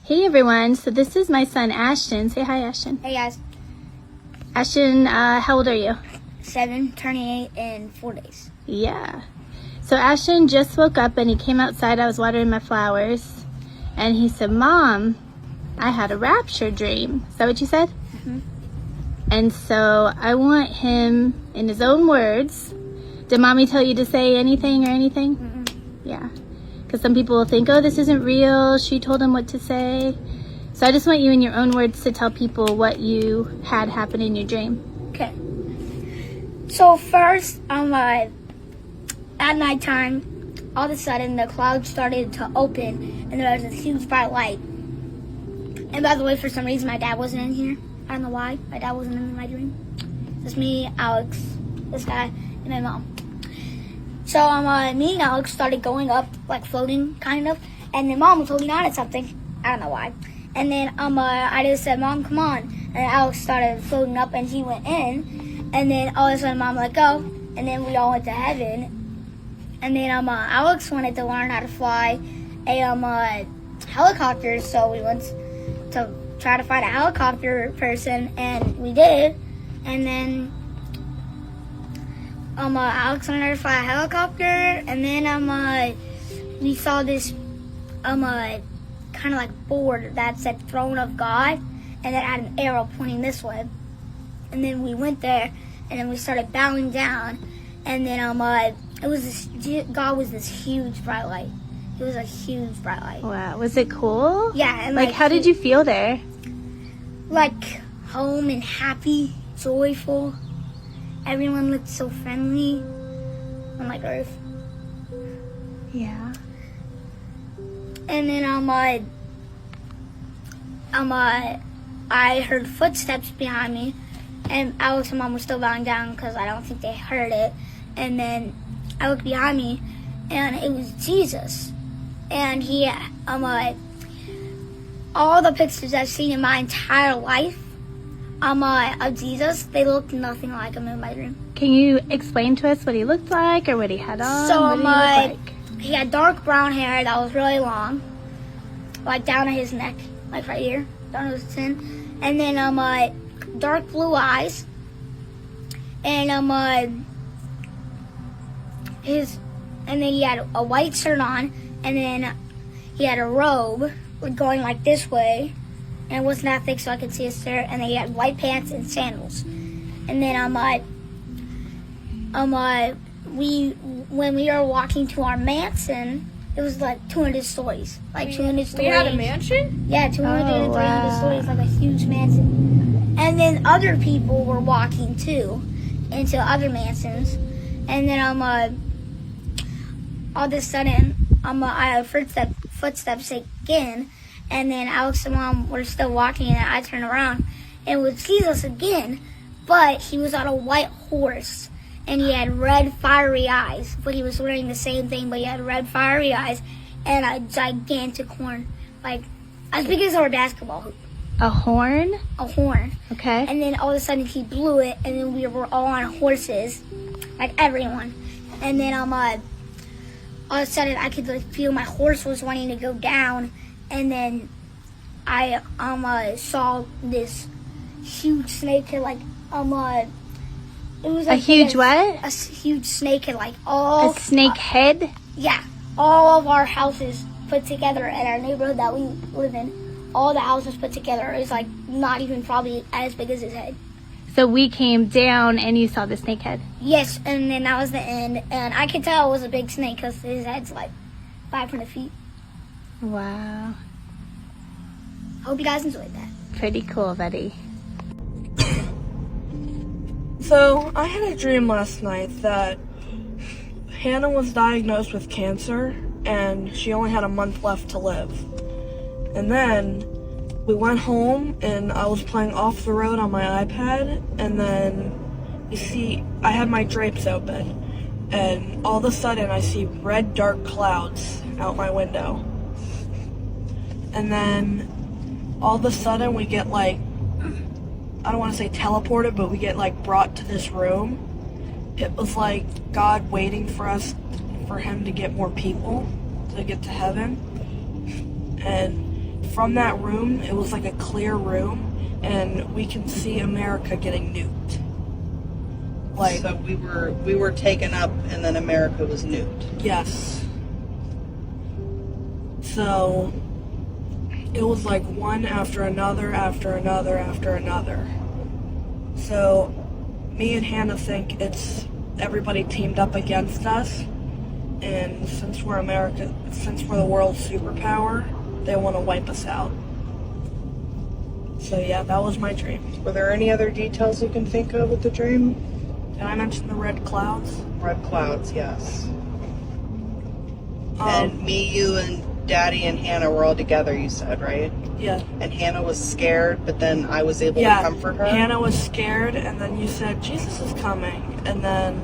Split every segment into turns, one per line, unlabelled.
Hey everyone, so this is my son Ashton. Say hi, Ashton.
Hey guys.
Ashton, how old are you?
7, turning 8 in 4 days.
Yeah. So Ashton just woke up and he came outside. I was watering my flowers and he said, Mom, I had a rapture dream. Is that what you said?
Mm-hmm.
And so I want him, in his own words, did Mommy tell you to say anything or anything?
Mm-mm.
Yeah. Because some people will think, oh, this isn't real. She told him what to say. So I just want you in your own words to tell people what you had happen in your dream.
Okay. So first, at nighttime, all of a sudden the clouds started to open and there was this huge bright light. And by the way, for some reason my dad wasn't in here. I don't know why. My dad wasn't in my dream. Just me, Alex, this guy, and my mom. So me and Alex started going up, like floating, kind of. And then Mom was holding on to something. I don't know why. And then I just said, Mom, come on. And Alex started floating up, and he went in. And then all of a sudden, Mom let go. And then we all went to heaven. And then Alex wanted to learn how to fly a helicopter, so we went to try to find a helicopter person, and we did. And then Alex learned how to fly a helicopter, and then we saw this kind of like board that said Throne of God, and it had an arrow pointing this way. And then we went there, and then we started bowing down, and then it was this, God was this huge bright light. It was a huge bright light.
Wow, was it cool?
Yeah. And
like how did you feel there?
Like home and happy, joyful. Everyone looked so friendly on like Earth.
Yeah.
And then I heard footsteps behind me, and Alex and Mom were still bowing down because I don't think they heard it. And then I looked behind me, and it was Jesus. And he, all the pictures I've seen in my entire life, of Jesus, they looked nothing like him in my dream.
Can you explain to us what he looked like or what he had on?
So
what did he look like?
He had dark brown hair that was really long, like down at his neck, like right here, down to his chin. And then dark blue eyes, and and then he had a white shirt on, and then he had a robe going like this way, and it wasn't that thick so I could see his shirt. And then he had white pants and sandals. And then when we were walking to our mansion, it was like 200 stories. Like 200 stories.
We had a mansion?
Yeah, 200
Oh,
300
wow.
stories, like a huge mansion. And then other people were walking too into other mansions. And then all of a sudden I heard footsteps again. And then Alex and Mom were still walking, and I turned around, and it was Jesus again, but he was on a white horse, and he had red fiery eyes, but he was wearing the same thing, but he had red fiery eyes, and a gigantic horn, like as big as our basketball hoop.
A horn?
A horn.
Okay.
And then all of a sudden he blew it, and then we were all on horses, like everyone. And then all of a sudden I could like feel my horse was wanting to go down. And then I saw this huge snake head, like it was like
A huge what?
A huge snake head, like all
A snake head?
Yeah, all of our houses put together in our neighborhood that we live in. All the houses put together is like not even probably as big as his head.
So we came down and you saw the snake head?
Yes, and then that was the end. And I could tell it was a big snake because his head's like 500 feet.
Wow.
Hope you guys enjoyed that.
Pretty cool, buddy.
So, I had a dream last night that Hannah was diagnosed with cancer and she only had a month left to live. And then we went home and I was playing Off the Road on my iPad, and then you see I had my drapes open and all of a sudden I see red dark clouds out my window. And then all of a sudden we get like, I don't want to say teleported, but we get like brought to this room. It was like God waiting for him to get more people to get to heaven. And from that room, it was like a clear room, and we can see America getting nuked. Like,
so we were taken up, and then America was nuked.
Yes. So it was like one after another, after another, after another. So me and Hannah think it's everybody teamed up against us, and since we're the world's superpower, they want to wipe us out. So yeah, that was my dream.
Were there any other details you can think of with the dream?
Did I mention the red clouds?
Red clouds, yes. And me, you, and Daddy and Hannah were all together, you said, right?
Yeah.
And Hannah was scared, but then I was able to comfort her?
Hannah was scared, and then you said, Jesus is coming. And then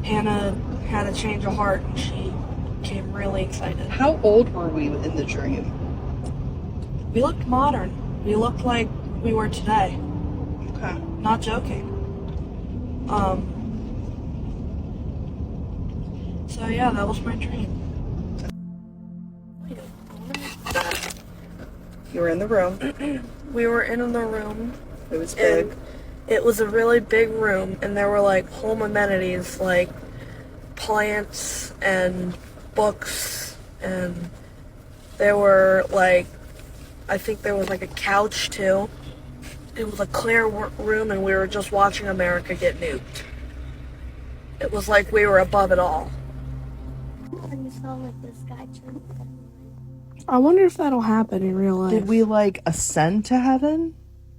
Hannah had a change of heart, and she became really excited.
How old were we in the dream?
We looked modern. We looked like we were today.
Okay.
Not joking. So yeah, that was my dream.
You were in the room.
We were in the room.
It was big.
It was a really big room, and there were like home amenities like plants and books, and there were like, I think there was like a couch too. It was a clear room, and we were just watching America get nuked. It was like we were above it all.
And you saw like this guy turn.
I wonder if that'll happen in real life.
Did we like ascend to heaven?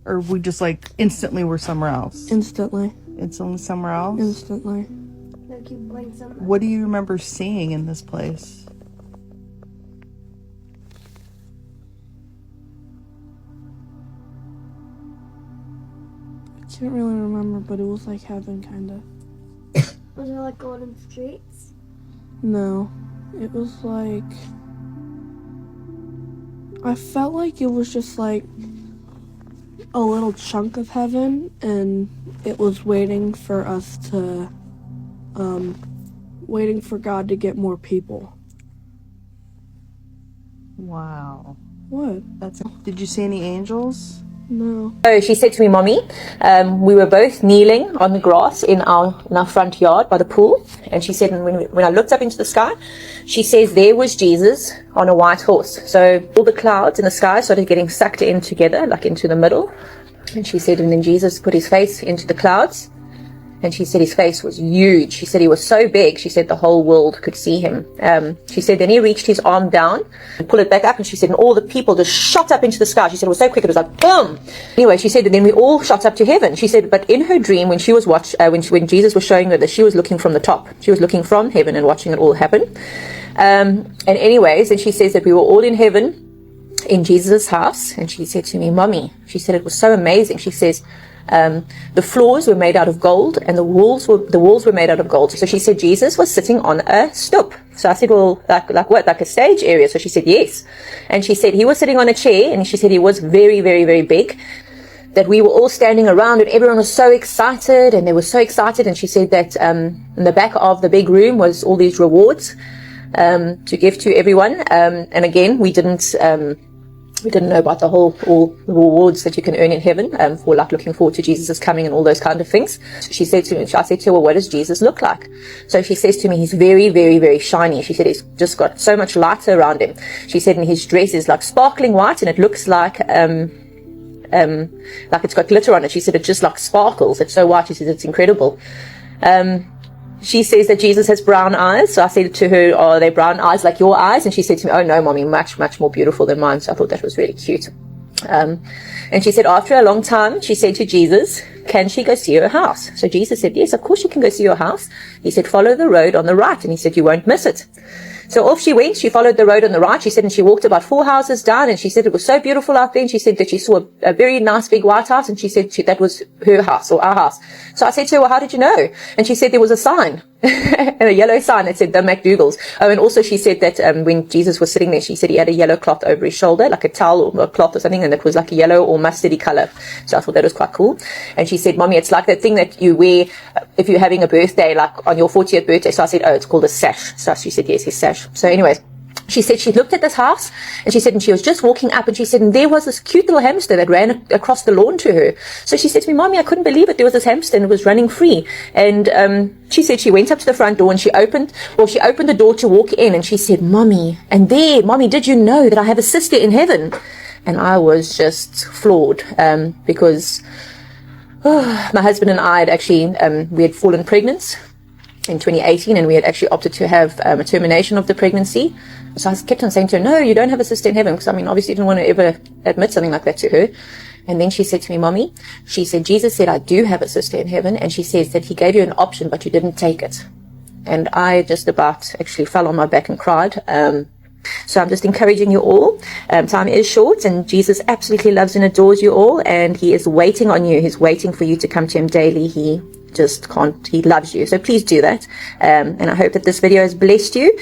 Or we just like instantly were somewhere else?
Instantly.
Instantly somewhere else?
Instantly.
What do you remember seeing in this place?
I can't really remember, but it was like heaven, kind of.
Was there like golden streets?
No. It was like, I felt like it was just like a little chunk of heaven, and it was waiting for us to, waiting for God to get more people.
Wow.
What?
Did you see any angels?
No.
So she said to me, Mommy, we were both kneeling on the grass in our front yard by the pool. And she said, and when I looked up into the sky, she says there was Jesus on a white horse. So all the clouds in the sky started getting sucked in together, like into the middle. And she said, and then Jesus put his face into the clouds. And she said his face was huge. She said he was so big, she said the whole world could see him. She said then he reached his arm down and pulled it back up, and she said, and all the people just shot up into the sky. She said it was so quick, it was like boom. Anyway, she said, and then we all shot up to heaven. She said, but in her dream, when she was when Jesus was showing her this, she was looking from the top. She was looking from heaven and watching it all happen. And anyways, and she says that we were all in heaven in Jesus' house. And she said to me, Mommy, she said it was so amazing. She says, the floors were made out of gold, and the walls were made out of gold. So she said Jesus was sitting on a stoop. So I said, well, like what? Like a stage area? So she said, yes. And she said he was sitting on a chair, and she said he was very, very, very big. That we were all standing around, and everyone was so excited, and they were so excited. And she said that in the back of the big room was all these rewards to give to everyone. And again, we didn't know about all the rewards that you can earn in heaven for like looking forward to Jesus' coming and all those kind of things. So she said to me, I said to her, well, what does Jesus look like? So she says to me, he's very, very, very shiny. She said he's just got so much light around him. She said, and his dress is like sparkling white, and it looks like it's got glitter on it. She said it just like sparkles. It's so white. She says it's incredible. She says that Jesus has brown eyes. So I said to her, are they brown eyes like your eyes? And she said to me, oh no, Mommy, much, much more beautiful than mine. So I thought that was really cute. And she said after a long time, she said to Jesus, can she go see her house? So Jesus said, yes, of course you can go see your house. He said, follow the road on the right. And he said, you won't miss it. So off she went. She followed the road on the right. She said, and she walked about 4 houses down, and she said it was so beautiful out there. And she said that she saw a very nice big white house, and she said that was her house or our house. So I said to her, well, how did you know? And she said there was a sign, and a yellow sign that said the McDougalls. Oh, and also she said that when Jesus was sitting there, she said he had a yellow cloth over his shoulder, like a towel or a cloth or something, and it was like a yellow or mustardy color. So I thought that was quite cool. And she said, Mommy, it's like that thing that you wear if you're having a birthday, like on your 40th birthday. So I said, oh, it's called a sash. So she said, yes, his sash. So anyways, She said she looked at this house, and she said, and she was just walking up, and she said, and there was this cute little hamster that ran across the lawn to her. So she said to me, Mommy, I couldn't believe it. There was this hamster and it was running free. And she said she went up to the front door and she opened the door to walk in, and she said, Mommy, did you know that I have a sister in heaven? And I was just floored, because my husband and I had actually, we had fallen pregnant in 2018, and we had actually opted to have a termination of the pregnancy. So I kept on saying to her, no, you don't have a sister in heaven, because I mean, obviously didn't want to ever admit something like that to her. And then she said to me, Mommy, she said, Jesus said, I do have a sister in heaven, and she says that he gave you an option, but you didn't take it. And I just about actually fell on my back and cried. So I'm just encouraging you all. Time is short, and Jesus absolutely loves and adores you all, and he is waiting on you. He's waiting for you to come to him daily. He just can't, he loves you. So please do that. And I hope that this video has blessed you.